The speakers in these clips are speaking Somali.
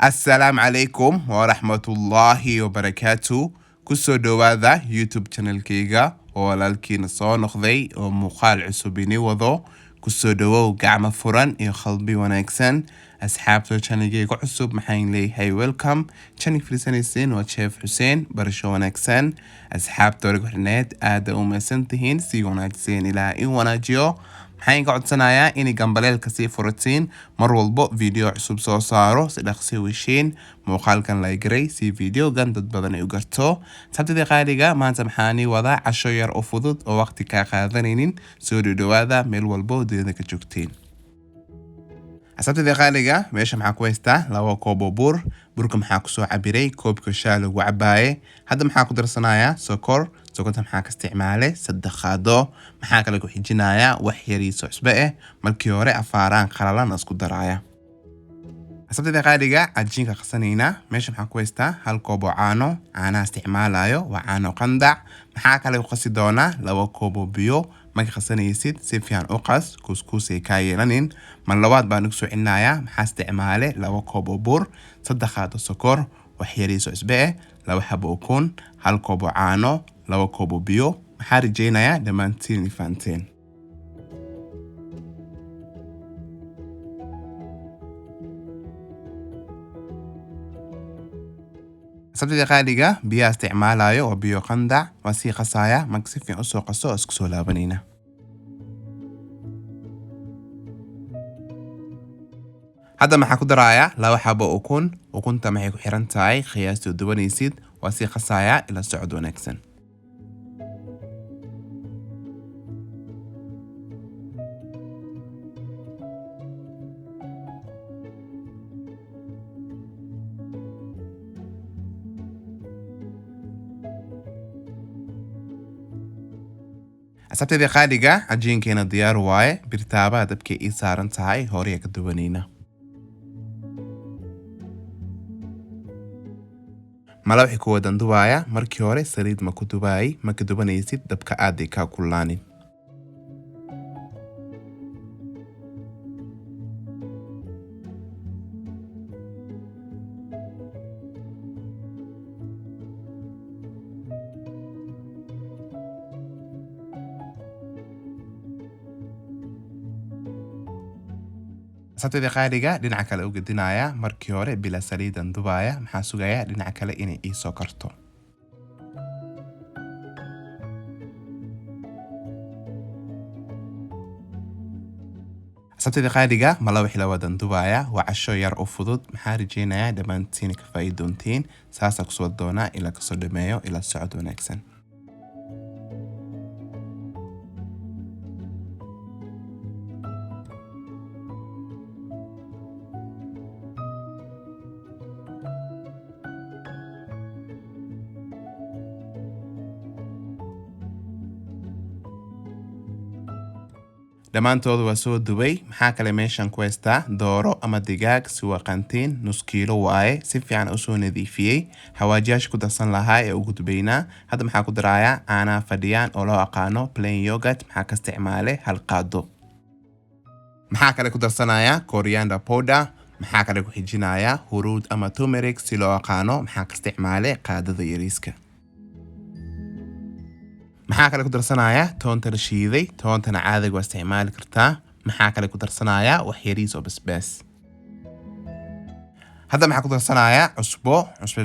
السلام عليكم ورحمة الله وبركاته. كسو دواذا يوتيوب channel كيغا ولالكين soo noqday oo muuqaal cusub ini wado kusoo dhawow gacmo furan iyo qalbi wanaagsan. asxaabta channelkayga cusub maxaan leeyahay welcome. channel frisanaysiin waa Chef Hussein barasho wanaagsan. asxaabta wariga xirneed aad u mahadsantihiin si wanaagsan ilaa in wanaajiyo. maxaan ka codsanayaa in gambaleelka sii furatiin mar walbo video cusub soo saaro si dhaqsi wishiin muuqaalkan la garay si videogan dad badan ay u garto. sabtida qaaliga maanta maxaani wada casho yar oo fudud oo waqti ka qaadanaynin soo dhawaada meel walbo deegaanka ka joogtiin. sabtida qaaliga meesha maxaa ku haystaa 2 koob oo burka maxaa ku soo cabiray koobka shaah lagu cabaaye. hadda maxaa ku darsanayaa sokorta maxaa ka isticmaalay 3 qaado. maxaa kale ku xijinayaa wax yariiso cusbe markii hore afaaraan qalalan isku daraaya. sabtida qaaliga cajiinka qasanayna meesha maxaa ku haystaa 1 koob oo caano isticmaalayo waa caano qandac. maxaa kale ku qasi doonaa 2 koob oo biyo. marka qasanaysid si fiican u qas kuskus ay ka yeelanin. mar labaad baan ugu soo celinayaa maxaa isticmaalay 2 koob oo bur 3 qaado sokor wax yariiso cusbe 2 xabo ukun 1 koob oo caano 2 koob oo biyo. maxaa rajaynayaa dhammaantiin ifaanteen. sabtida qaaliga biyaha isticmaalayo waa biyo qandac waa sii qasaya marka si fiican u soo qaso oo isku soo laabanayna. hadda maxaa ku daraaya 2 xabo ukunta maxay ku xiran tahay qiyaasta duwanaysid waa sii qasaya ila socod wanaagsan. sabtida qaaliga cajiinkeena diyaar waaye birtaaba dabkay ii saaran tahay hore ka duwanayna. mala wixii ku wadan dubaaya markii hore saliid ma ku dubaay ma ka dubanaysid dabka aad ay ka kulaanin. sabtida qaaliga dhinaca kale u gedinaya markii hore bila saliidan dubaaya maxaa sugaya dhinaca kale inay ii soo karto. sabtida qaaliga mala wixii la wadan dubaaya waa casho yar oo fudud maxaa rajaynayaa dhammaantiin ka faa'iidoontiin saasa ku soo doona ila ka soo dhameeyo ila socod wanaagsan. dhammaantoodu waa soo dubay. maxaa kale meeshan ku haystaa dooro ama digaag si waqantiin nus kiilo waaye si fiican u soo nadiifiyey xawaajiyaasha ku darsan lahaa ee ugu dubaynaa. hadda maxaa ku daraaya caanaha fadhiyaan oo loo aqaano plain yogurt maxaa ka isticmaalay 1 qaado. maxaa kale ku darsanaya coriander powder. maxaa kale ku xijinaya huruud ama turmeric si loo aqaano maxaa ka isticmaalay qaadada yariiska. maxaa kale ku darsanaya toonta la shiiday toontana caadiga waa isticmaali kartaa. maxaa kale ku darsanaya wax yariis oo basbaas. hadda maxaa ku darsanaya cusbo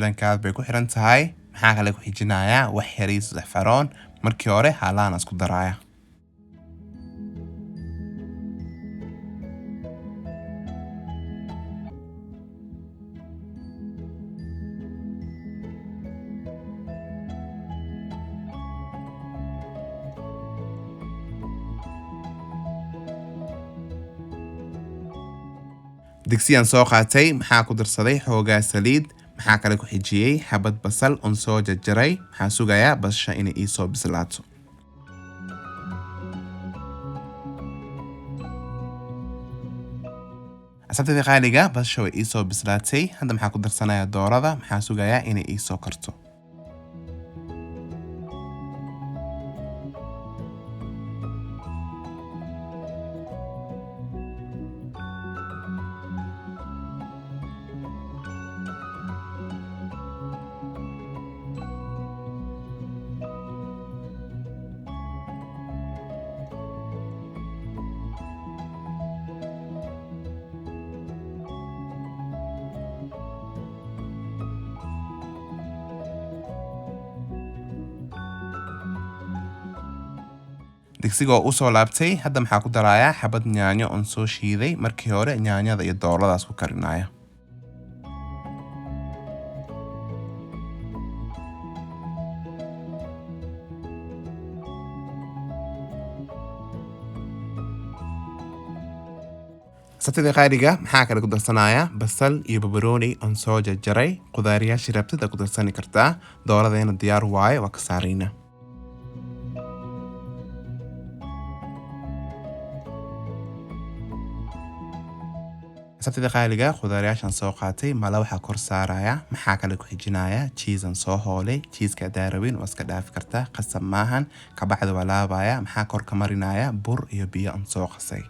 dhankaad bay ku xiran tahay. maxaa kale ku xijinaya wax yariis saxfaroon markii hore halaan isku daraya. digsiyan soo qaatay maxaa ku darsaday xoogaa saliid. maxaa kale ku xijiyey xabad basal on soo jarjaray. maxaa sugayaa basasha inay ii soo bislaato. sabtida qaaliga basasha way ii soo bislaatay. hadda maxaa ku darsanaya doorada maxaa sugayaa inay ii soo karto. digsiga oo u soo laabtay hadda maxaa ku darayaa xabad yaanyo oo soo shiiday markii hore yaanyada iyo dooladaas ku karinaya sabtida qaaliga maxaa kale ku darsanaya basal iyo barbarooni oo soo jarjaray qudaariyaasha rabtada ku darsani kartaa dooladayna diyaar waaye waa ka saarayna sabtida qaaliga qudaariyaashan soo qaatay mala waxa kor saaraya maxaa kale ku xijinaya cheese soo hoolay cheese-ka daarawin waa iska dhaafi kartaa qasab maahan ka baxda walaabaya maxaa kor ka marinaya bur iyo biyo soo qasay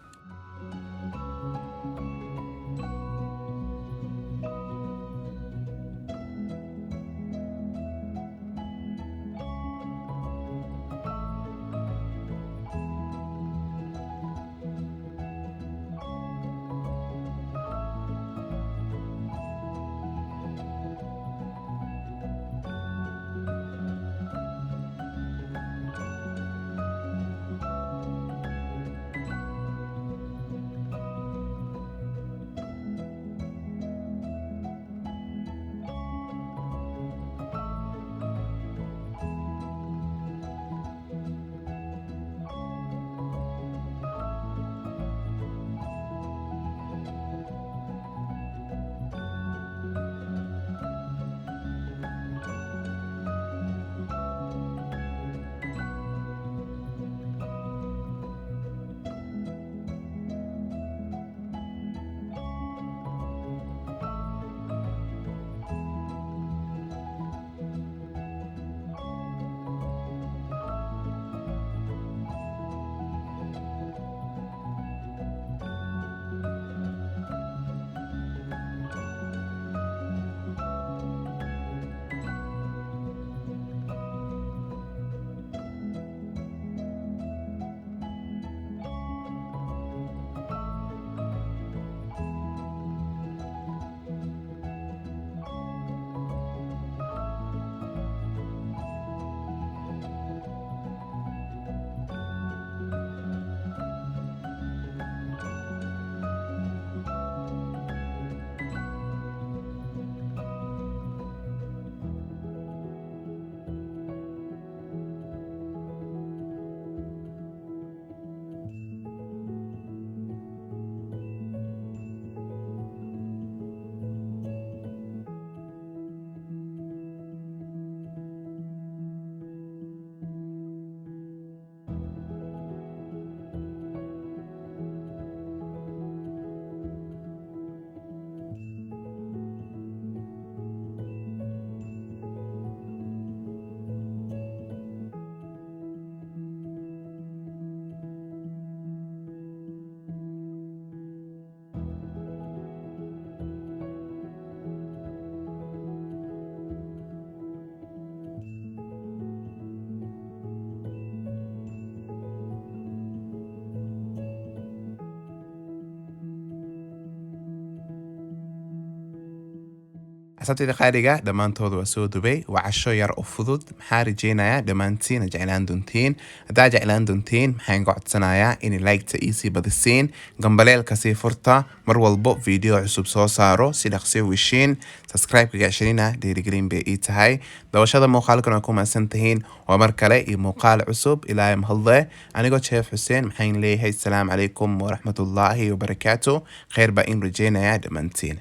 asxaabtayda qaaliga dhammaantood waa soo dubay waa casho yar oo fudud maxaa rajeynayaa dhammaantiin jeclaan doontiin haddaa jeclaan doontiin maxaan ka codsanayaa in like-ta iisii badisiin gambaleelka sii furta mar walbo video cusub soo saaro si dhaqsi u heshiin subscribe-ka gashanina dhiirigelin bay ii tahay dabashada muuqaalkan waa ku mahadsan tihiin waa mar kale iyo muuqaal cusub ilaahay mahadle anigoo Sheef Xuseen maxaan leeyahay assalaamu calaykum waraxmatullaahi wabarakaatu khayr baa in rajeynayaa dhammaantiin